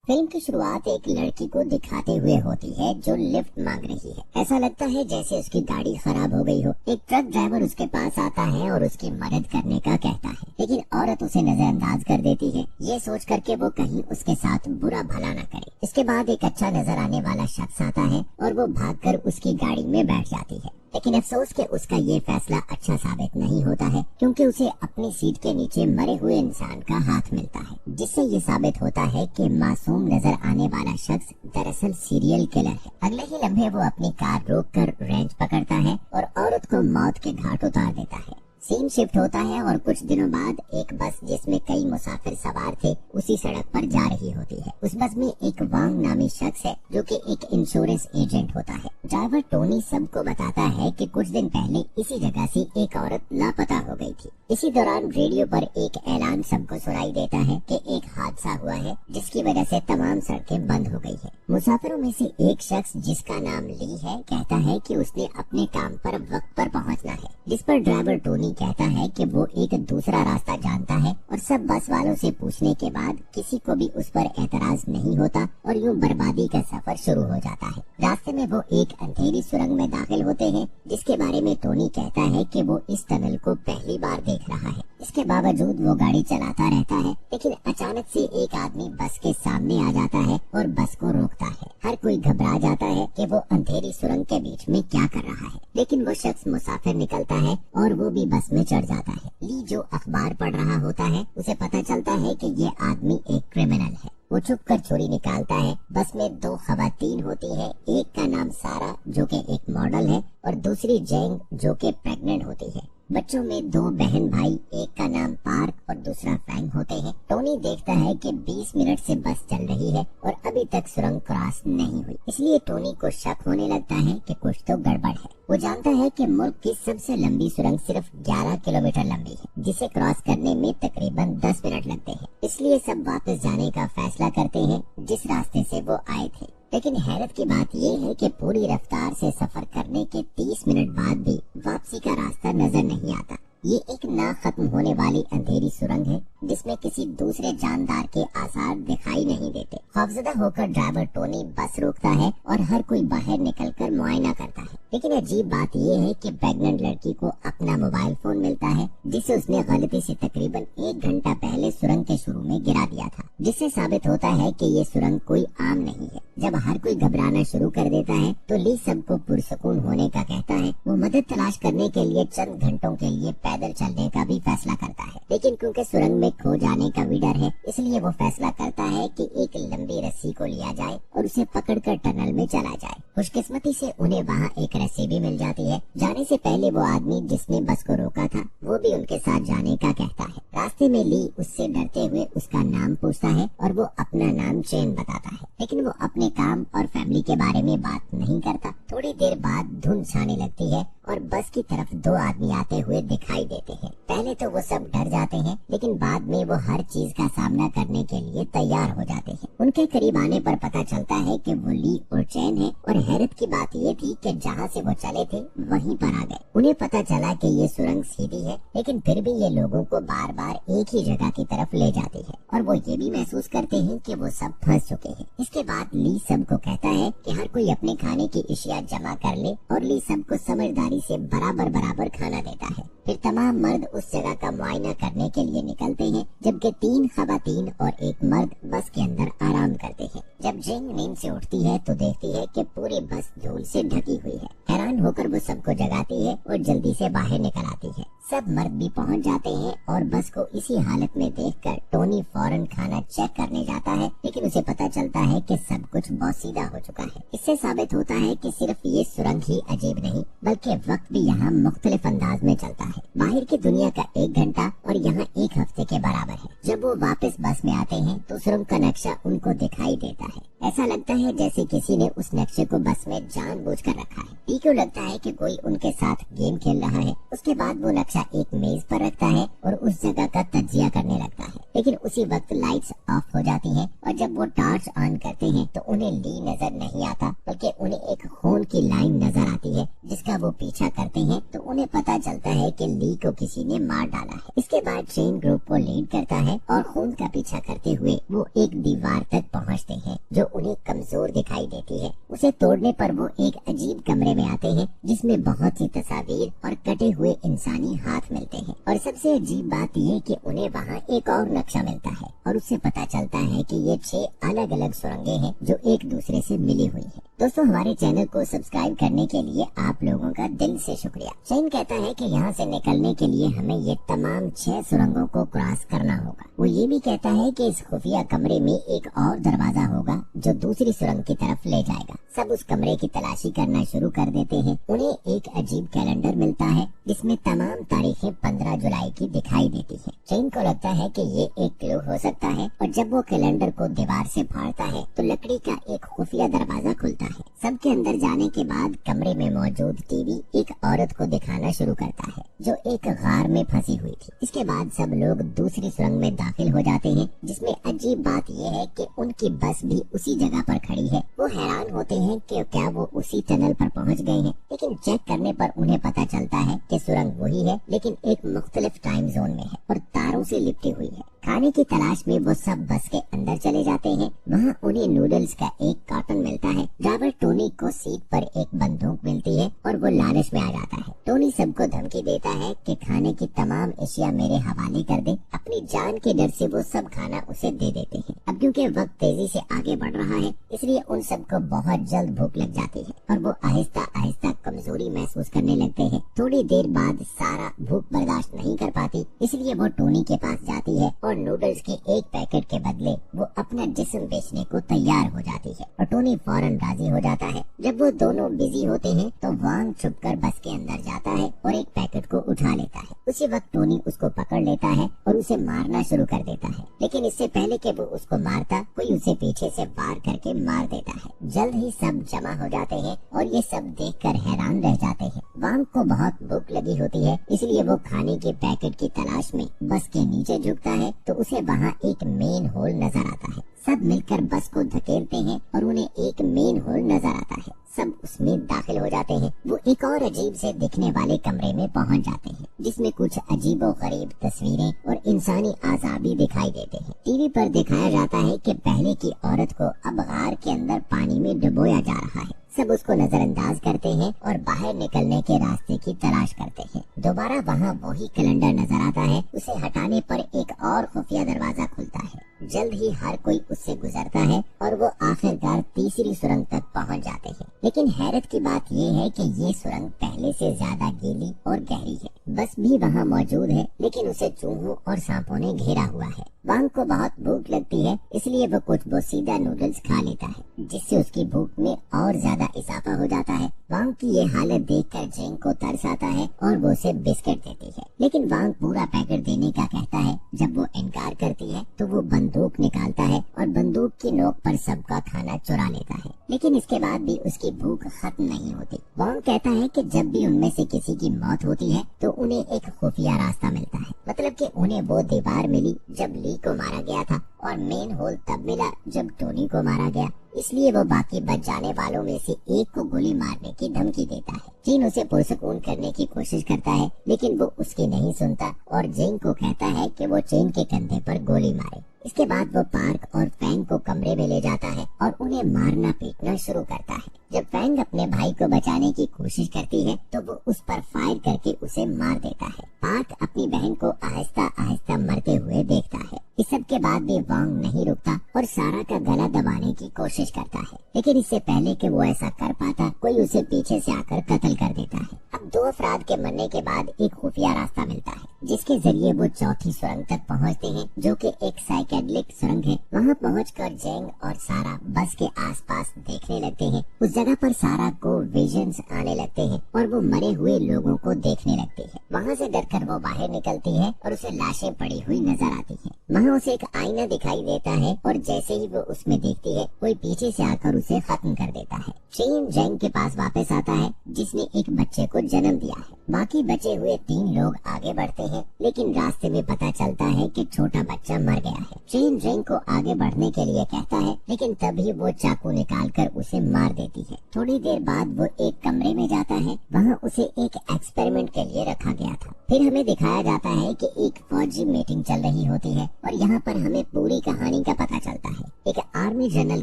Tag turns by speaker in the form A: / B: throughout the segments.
A: Film کی شروعات ایک لڑکی کو دکھاتے ہوئے ہوتی ہے جو لفٹ مانگ رہی ہے۔ ایسا لگتا ہے جیسے اس کی گاڑی خراب ہو گئی ہو۔ ایک ٹرک ڈرائیور اس کے پاس آتا ہے اور اس کی مدد کرنے کا کہتا ہے، لیکن عورت اسے نظر انداز کر دیتی ہے، یہ سوچ کر کے وہ کہیں اس کے ساتھ برا بھلا نہ کرے۔ اس کے بعد ایک اچھا نظر آنے والا شخص آتا ہے اور وہ بھاگ کر اس کی گاڑی میں بیٹھ جاتی ہے، لیکن افسوس کہ اس کا یہ فیصلہ اچھا ثابت نہیں ہوتا ہے، کیونکہ اسے اپنی سیٹ کے نیچے مرے ہوئے انسان کا ہاتھ ملتا ہے، جس سے یہ ثابت ہوتا ہے کہ معصوم نظر آنے والا شخص دراصل سیریل کلر ہے۔ اگلے ہی لمحے وہ اپنی کار روک کر رینچ پکڑتا ہے اور عورت کو موت کے گھاٹ اتار دیتا ہے۔ سین شفٹ ہوتا ہے اور کچھ دنوں بعد ایک بس جس میں کئی مسافر سوار تھے اسی سڑک پر جا رہی ہوتی ہے۔ اس بس میں ایک وانگ نامی شخص ہے جو کہ ایک انشورنس ایجنٹ ہوتا ہے۔ ڈرائیور ٹونی سب کو بتاتا ہے کہ کچھ دن پہلے اسی جگہ سے ایک عورت لاپتہ ہو گئی تھی۔ اسی دوران ریڈیو پر ایک اعلان سب کو سنائی دیتا ہے کہ ایک حادثہ ہوا ہے جس کی وجہ سے تمام سڑکیں بند ہو گئی ہے۔ مسافروں میں سے ایک شخص جس کا نام لی ہے کہتا ہے کہ اس نے اپنے کام پر وقت پر پہنچنا ہے، جس پر ڈرائیور ٹونی کہتا ہے کہ وہ ایک دوسرا راستہ جانتا ہے، اور سب بس والوں سے پوچھنے کے بعد کسی کو بھی اس پر اعتراض نہیں ہوتا اور یوں بربادی کا سفر شروع ہو جاتا ہے۔ راستے میں وہ ایک اندھیری سرنگ میں داخل ہوتے ہیں جس کے بارے میں ٹونی کہتا ہے کہ وہ اس ٹنل کو پہلی بار دیکھ رہا ہے۔ اس کے باوجود وہ گاڑی چلاتا رہتا ہے، لیکن اچانک سے ایک آدمی بس کے سامنے آ جاتا ہے اور بس کو روکتا ہے۔ ہر کوئی گھبرا جاتا ہے کہ وہ اندھیری سرنگ کے بیچ میں کیا کر رہا ہے، لیکن وہ شخص مسافر نکلتا ہے اور وہ بھی بس میں چڑھ جاتا ہے۔ لی جو اخبار پڑھ رہا ہوتا ہے اسے پتہ چلتا ہے کہ یہ آدمی ایک کرمنل ہے۔ وہ چھپ کر چھری نکالتا ہے۔ بس میں دو خواتین ہوتی ہیں، ایک کا نام سارا جو کہ ایک ماڈل ہے اور دوسری جینگ جو کہ پریگننٹ ہوتی ہے۔ بچوں میں دو بہن بھائی، ایک کا نام پارک اور دوسرا فینگ ہوتے ہیں۔ ٹونی دیکھتا ہے کہ 20 منٹ سے بس چل رہی ہے اور ابھی تک سرنگ کراس نہیں ہوئی، اس لیے ٹونی کو شک ہونے لگتا ہے کہ کچھ تو گڑبڑ ہے۔ وہ جانتا ہے کہ ملک کی سب سے لمبی سرنگ صرف 11 کلومیٹر لمبی ہے، جسے کراس کرنے میں تقریباً 10 منٹ لگتے ہیں، اس لیے سب واپس جانے کا فیصلہ کرتے ہیں جس راستے سے وہ آئے تھے۔ لیکن حیرت کی بات یہ ہے کہ پوری رفتار سے سفر کرنے کے 30 منٹ بعد بھی واپسی کا راستہ نظر نہیں آتا۔ یہ ایک نہ ختم ہونے والی اندھیری سرنگ ہے جس میں کسی دوسرے جاندار کے آثار دکھائی نہیں دیتے۔ خوفزدہ ہو کر ڈرائیور ٹونی بس روکتا ہے اور ہر کوئی باہر نکل کر معائنہ کرتا ہے، لیکن عجیب بات یہ ہے کہ پریگننٹ لڑکی کو اپنا موبائل فون ملتا ہے جسے اس نے غلطی سے تقریباً 1 گھنٹہ پہلے سرنگ کے شروع میں گرا دیا تھا، جس سے ثابت ہوتا ہے کہ یہ سرنگ کوئی عام نہیں ہے۔ جب ہر کوئی گھبرانا شروع کر دیتا ہے تو لی سب کو پرسکون ہونے کا کہتا ہے۔ وہ مدد تلاش کرنے کے لیے چند گھنٹوں کے لیے پیدل چلنے کا بھی فیصلہ کرتا ہے، لیکن کیونکہ سرنگ میں کھو جانے کا بھی ڈر ہے اس لیے وہ فیصلہ کرتا ہے کہ ایک لمبی رسی کو لیا جائے اور اسے پکڑ کر ٹنل میں چلا جائے۔ خوش قسمتی سے انہیں وہاں ایک رسی بھی مل جاتی ہے۔ جانے سے پہلے وہ آدمی جس نے بس کو روکا تھا وہ بھی ان کے ساتھ جانے کا کہتا ہے۔ راستے میں لی اس سے ڈرتے ہوئے اس کا نام پوچھتا ہے اور وہ اپنا نام چین بتاتا ہے، لیکن وہ اپنے کام اور فیملی کے بارے میں بات نہیں کرتا۔ تھوڑی دیر بعد دھند چھانے لگتی ہے اور بس کی طرف 2 آدمی آتے ہوئے دکھائی دیتے ہیں۔ پہلے تو وہ سب ڈر جاتے ہیں، لیکن بعد میں وہ ہر چیز کا سامنا کرنے کے لیے تیار ہو جاتے ہیں۔ ان کے قریب آنے پر پتہ چلتا ہے کہ وہ لی اور چین ہے، اور حیرت کی بات یہ تھی کہ جہاں سے وہ چلے تھے وہیں پر آ گئے۔ انہیں پتہ چلا کہ یہ سرنگ سیدھی ہے، لیکن پھر بھی یہ لوگوں کو بار بار ایک ہی جگہ کی طرف لے جاتی ہے، اور وہ یہ بھی محسوس کرتے ہیں کہ وہ سب پھنس چکے ہیں۔ اس کے بعد لی سب کو کہتا ہے کہ ہر کوئی اپنے کھانے کی اشیاء جمع کر لے، اور لی سب کو سمجھداری سے برابر کھانا دیتا ہے۔ پھر تمام مرد اس جگہ کا معائنہ کرنے کے لیے نکلتے ہیں، جبکہ 3 خواتین اور ایک مرد بس کے اندر آرام کرتے ہیں۔ جب جینگ نیند سے اٹھتی ہے تو دیکھتی ہے کہ پوری بس دھول سے ڈھکی ہوئی ہے۔ حیران ہو کر وہ سب کو جگاتی ہے اور جلدی سے باہر نکل آتی ہے۔ سب مرد بھی پہنچ جاتے ہیں اور بس کو اسی حالت میں دیکھ کر ٹونی فوراً کھانا چیک کرنے جاتا ہے، لیکن اسے پتہ چلتا ہے کہ سب کچھ بوسیدہ ہو چکا ہے۔ اس سے ثابت ہوتا ہے کہ صرف یہ سرنگ ہی عجیب نہیں بلکہ وقت بھی یہاں مختلف انداز میں چلتا ہے۔ باہر کی دنیا کا 1 گھنٹہ اور یہاں 1 ہفتے کے برابر ہے۔ جب وہ واپس بس میں آتے ہیں تو سرنگ کا نقشہ ان کو دکھائی دیتا ہے۔ ایسا لگتا ہے جیسے کسی نے اس نقشے کو بس میں جان بوجھ کر رکھا ہے۔ ٹی کو لگتا ہے کہ کوئی ان کے ساتھ گیم کھیل رہا ہے۔ اس کے بعد وہ نقشہ नक्शा एक मेज पर रखता है और उस जगह का तजिया करने लगता है। लेकिन उसी वक्त लाइट्स ऑफ हो जाती हैं और जब वो टॉर्च ऑन करते हैं तो उन्हें ली नजर नहीं आता, बल्कि उन्हें एक खून की लाइन नजर आती है जिसका वो पीछा करते हैं। तो उन्हें पता चलता है कि ली को किसी ने मार डाला है। इसके बाद ट्रेन ग्रुप को लीड करता है और खून का पीछा करते हुए वो एक दीवार तक पहुंचते हैं जो उन्हें कमजोर दिखाई देती है। उसे तोड़ने पर वो एक अजीब कमरे में आते हैं जिसमें बहुत सी तस्वीर और कटे हुए इंसानी हाथ मिलते हैं। और सबसे अजीब बात ये कि उन्हें वहाँ एक और नक्शा मिलता है और उससे पता चलता है कि ये 6 अलग अलग सुरंगें हैं जो एक दूसरे से मिली हुई हैं। दोस्तों, हमारे चैनल को सब्सक्राइब करने के लिए आप लोगों का दिल से शुक्रिया। शेन कहता है कि यहाँ से निकलने के लिए हमें ये तमाम 6 सुरंगों को क्रॉस करना होगा। वो ये भी कहता है कि इस खुफिया कमरे में एक और दरवाजा होगा जो दूसरी सुरंग की तरफ ले जाएगा। सब उस कमरे की तलाशी करना शुरू कर देते हैं। उन्हें एक अजीब कैलेंडर मिलता है जिसमें तमाम तारीखें 15 जुलाई की दिखाई देती है। शेन को लगता है कि ये एक क्लू हो सकता है और जब वो कैलेंडर को दीवार से फाड़ता है तो लकड़ी का एक खुफिया दरवाजा खुलता है। सबके अंदर जाने के बाद कमरे में मौजूद टीवी एक औरत को दिखाना शुरू करता है जो एक गार में फंसी हुई थी। इसके बाद सब लोग दूसरी सुरंग में दाखिल हो जाते हैं जिसमें अजीब बात यह है कि उनकी बस भी उसी जगह पर खड़ी है। वो हैरान होते हैं कि क्या वो उसी टनल पर पहुंच गए हैं, लेकिन चेक करने पर उन्हें पता चलता है कि सुरंग वही है लेकिन एक मुख्तलिफ टाइम जोन में है और तारों से लिपटी हुई है। खाने की तलाश में वो सब बस के अंदर चले जाते हैं। वहाँ उन्हें नूडल्स का एक कार्टन मिलता है। ड्राइवर टोनी को सीट पर एक बंदूक मिलती है और वो लालच में आ जाता है। टोनी सबको धमकी देता है कि खाने की तमाम एशिया मेरे हवाले कर दे। अपनी जान के डर से वो सब खाना उसे दे देते हैं। अब क्योंकि वक्त तेजी से आगे बढ़ रहा है इसलिए उन सबको बहुत जल्द भूख लग जाती है और वो आहिस्ता आहिस्ता कमजोरी महसूस करने लगते हैं। थोड़ी देर बाद सारा भूख बर्दाश्त नहीं कर पाती, इसलिए वो टोनी के पास जाती है और नूडल्स के एक पैकेट के बदले वो अपना जिस्म बेचने को तैयार हो जाती है और टोनी फौरन राजी हो जाता है। जब वो दोनों बिजी होते हैं तो वांग छुपकर बस के अंदर जाता है और एक पैकेट को उठा लेता है। उसी वक्त टोनी उसको पकड़ लेता है और उसे मारना शुरू कर देता है, लेकिन इससे पहले कि वो उसको मारता कोई उसे पीछे से वार करके मार देता है। जल्द ही सब जमा हो जाते हैं और ये सब देखकर हैरान रह जाते हैं। वांग को बहुत भूख लगी होती है, इसलिए वो खाने के पैकेट की तलाश में बस के नीचे झुकता है तो उसे वहाँ एक मेन होल नजर आता है। सब मिलकर बस को धकेलते हैं और उन्हें एक मेन होल नजर आता है। सब उसमें दाखिल हो जाते हैं। वो एक और अजीब से दिखने वाले कमरे में पहुंच जाते हैं जिसमें कुछ अजीबो गरीब तस्वीरें और इंसानी आज़ादी दिखाई देते हैं। टीवी पर दिखाया जाता है कि पहले की औरत को अब गार के अंदर पानी में डुबोया जा रहा है। सब उसको नजरअंदाज करते हैं और बाहर निकलने के रास्ते की तलाश करते हैं। दोबारा वहाँ वही कैलेंडर नजर आता है। उसे हटाने पर एक और खुफिया दरवाजा खुलता है। जल्द ही हर कोई उससे गुजरता है और वो आखिरकार तीसरी सुरंग तक पहुंच जाते हैं। लेकिन हैरत की बात ये है कि ये सुरंग पहले से ज्यादा गीली और गहरी है। बस भी वहाँ मौजूद है लेकिन उसे चूहों और सांपों ने घेरा हुआ है। वांग को बहुत भूख लगती है, इसलिए वो कुछ बोसीदा नूडल्स खा लेता है जिससे उसकी भूख में और ज्यादा इजाफा हो जाता है। वांग की ये हालत देखकर जेंग को तरस आता है और वो उसे बिस्किट देती है, लेकिन वांग पूरा पैकेट देने का कहता है। जब वो इनकार करती है तो वो बंदूक निकालता है और बंदूक की नोक पर सबका खाना चुरा लेता है, लेकिन इसके बाद भी उसकी भूख खत्म नहीं होती। वांग कहता है कि जब भी उनमें से किसी की मौत होती है तो उन्हें एक खुफिया रास्ता मिलता है। मतलब कि उन्हें वो दीवार मिली जब ली को मारा गया था और मेन होल तब मिला जब टोनी को मारा गया। इसलिए वो बाकी बच जाने वालों में से एक को गोली मारने की धमकी देता है। जीन उसे पुरसकून करने की कोशिश करता है लेकिन वो उसकी नहीं सुनता और जेंग को कहता है कि वो चेन के कंधे पर गोली मारे। इसके बाद वो पार्क और फैंग को कमरे में ले जाता है और उन्हें मारना पीटना शुरू करता है। जब फैंग अपने भाई को बचाने की कोशिश करती है तो वो उस पर फायर करके उसे मार देता है। पार्क अपनी बहन को आहिस्ता आहिस्ता मरते हुए देखता है। इस सब के बाद भी वांग नहीं रुकता और सारा का गला दबाने की कोशिश करता है, लेकिन इससे पहले कि वो ऐसा कर पाता कोई उसे पीछे से आकर कत्ल कर देता है। अब 2 अफराद के मरने के बाद एक खुफिया रास्ता मिलता है जिसके जरिए वो चौथी सुरंग तक पहुंचते हैं जो कि एक साइकेडलिक सुरंग है। वहां पहुंचकर जेंग और सारा बस के आसपास देखने लगते हैं। उस जगह पर सारा को विजन्स आने लगते हैं और वो मरे हुए लोगों को देखने लगती है। वहाँ से डरकर वो बाहर निकलती है और उसे लाशें पड़ी हुई नजर आती हैं। वहाँ उसे एक आईना दिखाई देता है और जैसे ही वो उसमें देखती है कोई पीछे से आकर उसे खत्म कर देता है। चेन जैंग के पास वापस आता है जिसने एक बच्चे को जन्म दिया है। बाकी बचे हुए 3 लोग आगे बढ़ते हैं लेकिन रास्ते में पता चलता है कि छोटा बच्चा मर गया है। चेन जैंग को आगे बढ़ने के लिए कहता है लेकिन तभी वो चाकू निकालकर उसे मार देती है। थोड़ी देर बाद वो एक कमरे में जाता है, वहाँ उसे एक एक्सपेरिमेंट के लिए रखा गया था। फिर हमें दिखाया जाता है कि एक फौजी मीटिंग चल रही होती है और यहाँ पर हमें पूरी कहानी का पता चलता है। एक आर्मी जनरल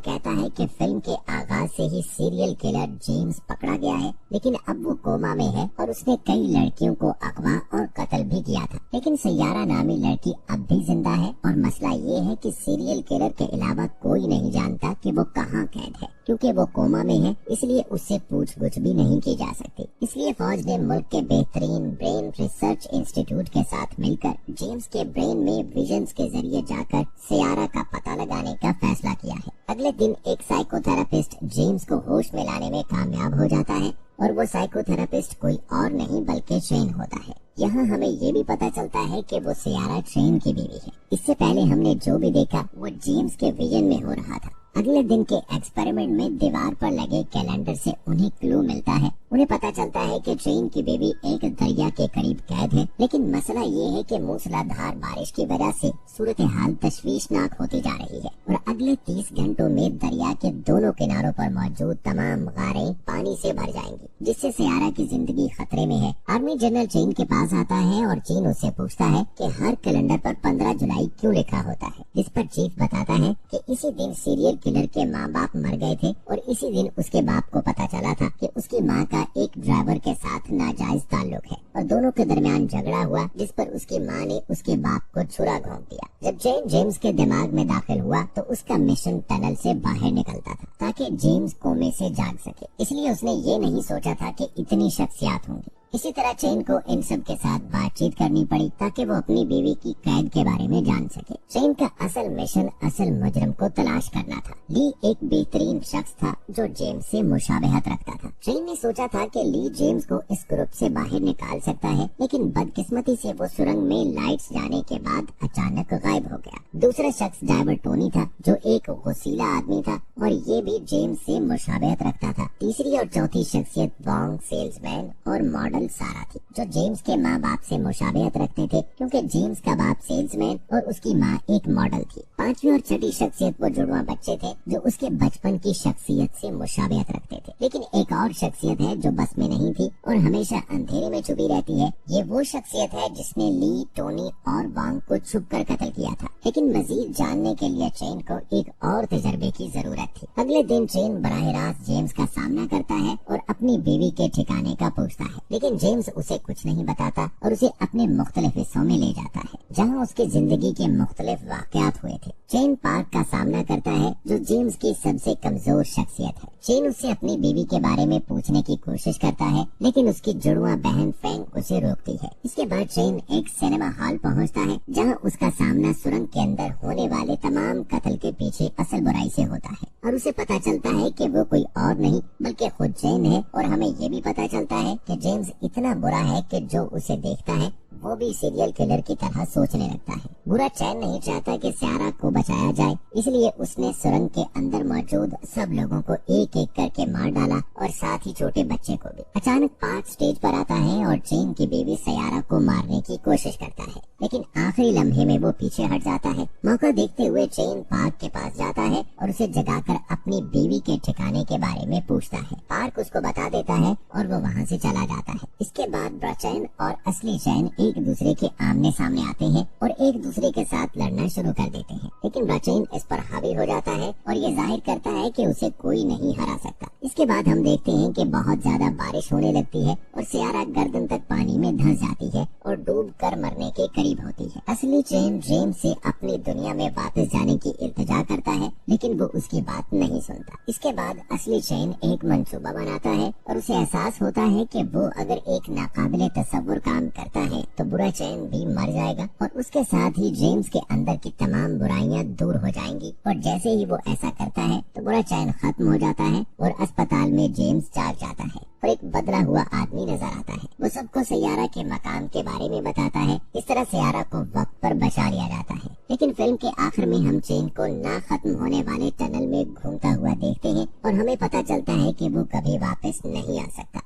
A: कहता है कि फिल्म के आगाज से ही सीरियल किलर जेम्स पकड़ा गया है लेकिन अब वो कोमा में है और उसने कई लड़कियों को अगवा और कत्ल भी किया था। लेकिन सैयारा नामी लड़की अब भी जिंदा है और मसला ये है कि सीरियल किलर के अलावा कोई नहीं जानता कि वो कहाँ कैद है। क्योंकि वो कोमा में है इसलिए उससे पूछगछ भी नहीं की जा सकती। इसलिए फौज ने मुल्क के बेहतरीन ब्रेन रिसर्च इंस्टीट्यूट के साथ मिलकर जेम्स के ब्रेन में विजन्स के जरिए जाकर सैयारा का पता लगाने का फैसला किया है। अगले दिन एक साइकोथेरापिस्ट जेम्स को होश में लाने में कामयाब हो जाता है और वो साइकोथेरापिस्ट कोई और नहीं बल्कि शेन होता है। यहाँ हमें ये भी पता चलता है कि वो सैयारा शेन की बीवी है। इससे पहले हमने जो भी देखा वो जेम्स के विजन में हो रहा था। अगले दिन के एक्सपेरिमेंट में दीवार पर लगे कैलेंडर से उन्हें क्लू मिलता है। उन्हें पता चलता है कि ट्रेन की बेबी एक दरिया के करीब कैद है। लेकिन मसला ये है कि मूसलाधार बारिश की वजह से सूरत हाल तशवीशनाक होती जा रही है और अगले 30 घंटों में दरिया के दोनों किनारों पर मौजूद तमाम गारें पानी से भर जाएंगी, जिससे सैयारा की जिंदगी खतरे में है। आर्मी जनरल चीन के पास आता है और चीन उससे पूछता है कि हर कैलेंडर पर 15 जुलाई क्यों लिखा होता है। इस पर चीफ बताता है कि इसी दिन सीरियल किलर के माँ बाप मर गए थे और इसी दिन उसके बाप को पता चला था कि उसकी माँ का एक ड्राइवर के साथ नाजायज ताल्लुक है और दोनों के दरमियान झगड़ा हुआ जिस पर उसकी माँ ने उसके बाप को छुरा घोंप दिया। जब चेन जेम्स के दिमाग में दाखिल हुआ तो उसका मिशन टनल से बाहर निकलता था ताकि जेम्स कोमे से जाग सके। इसलिए उसने ये नहीं सोचा था कि इतनी शख्सियत होंगी। इसी तरह चेन को इन सब के साथ बातचीत करनी पड़ी ताकि वो अपनी बीवी की कैद के बारे में जान सके। चेन का असल मिशन असल मुजरिम को तलाश करना था। ली एक बेहतरीन शख्स था जो जेम्स से मुशाबहत रखता था। चेन ने सोचा था कि ली जेम्स को इस ग्रुप से बाहर निकाल सकता है, लेकिन बदकिस्मती से वो सुरंग में लाइट्स जाने के बाद अचानक गायब हो गया। दूसरा शख्स ड्राइवर टोनी था जो एक गुस्सीला आदमी था और ये भी जेम्स से मुशाबहत रखता था। तीसरी और चौथी शख्सियत बॉन्ग सेल्समैन और मॉडल सारा थी जो जेम्स के माँ बाप से मुशाबहत रखते थे क्योंकि जेम्स का बाप सेल्समैन और उसकी माँ एक मॉडल थी। पांचवी और छठी शख्सियत वो जुड़वा बच्चे थे जो उसके बचपन की शख्सियत से मुशाबहत रखते थे। लेकिन एक और शख्सियत है जो बस में नहीं थी और हमेशा अंधेरे में छुपी रहती है। ये वो शख्सियत है जिसने ली, टोनी और वांग को छुप कर कत्ल किया था। लेकिन मजीद जानने के लिए चेन को एक और तजर्बे की जरूरत थी। अगले दिन चेन बराह रास्त जेम्स का सामना करता है और अपनी बीवी के ठिकाने का पूछता है, लेकिन जेम्स उसे कुछ नहीं बताता और उसे अपने मुख्तलिफ हिस्सों में ले जाता है जहाँ उसकी जिंदगी के मुख्तलिफ वाकयात हुए थे। चेन पार्क का सामना करता है जो जेम्स की सबसे कमजोर शख्सियत है। चेन उससे अपनी बीवी के बारे में पूछने की कोशिश करता है लेकिन उसकी जुड़वा बहन फैंग उसे रोकती है। इसके बाद चेन एक सिनेमा हॉल पहुँचता है जहाँ उसका सामना सुरंग के अंदर होने वाले तमाम कत्ल के पीछे असल बुराई से होता है और उसे पता चलता है कि वो कोई और नहीं बल्कि खुद चेन है। और हमें ये भी पता चलता है कि जेम्स इतना बुरा है कि जो उसे देखता है वो भी सीरियल किलर की तरह सोचने लगता है। बुरा चैन नहीं चाहता कि सैयारा को बचाया जाए, इसलिए उसने सुरंग के अंदर मौजूद सब लोगों को एक एक करके मार डाला और साथ ही छोटे बच्चे को भी। अचानक पार्क स्टेज पर आता है और चेन की बीवी सैयारा को मारने की कोशिश करता है, लेकिन आखिरी लम्हे में वो पीछे हट जाता है। मौका देखते हुए चेन पार्क के पास जाता है और उसे जगाकर अपनी बीवी के ठिकाने के बारे में पूछता है। पार्क उसको बता देता है और वो वहाँ से चला जाता है। इसके बाद ब्रचैन और असली चैन एक दूसरे के आमने सामने आते हैं और एक दूसरे के साथ लड़ना शुरू कर देते हैं, लेकिन ब्रचैन इस पर हावी हो जाता है और ये जाहिर करता है कि उसे कोई नहीं हरा सकता। इसके बाद हम देखते हैं कि बहुत ज्यादा बारिश होने लगती है और सैयारा गर्दन तक पानी में धंस जाती है और डूब कर मरने के करीब होती है। असली चेन जेम्स से अपनी दुनिया में वापस जाने की इल्तिजा करता है, लेकिन वो उसकी बात नहीं सुनता। इसके बाद असली चेन एक मंसूबा बनाता है और उसे एहसास होता है कि वो अगर एक नाकाबिले तसव्वुर काम करता है तो बुरा चैन भी मर जाएगा और उसके साथ ही जेम्स के अंदर की तमाम बुराइयां दूर हो जाएंगी। और जैसे ही वो ऐसा करता है तो बुरा चैन खत्म हो जाता है और अस्पताल में जेम्स जाग जाता है और एक बदला हुआ आदमी नजर आता है। वो सबको सैयारा के मकाम के बारे में बताता है। इस तरह सैयारा को वक्त पर बचा लिया जाता है। लेकिन फिल्म के आखिर में हम चेन को ना खत्म होने वाले टनल में घूमता हुआ देखते हैं और हमें पता चलता है कि वो कभी वापस नहीं आ सकता।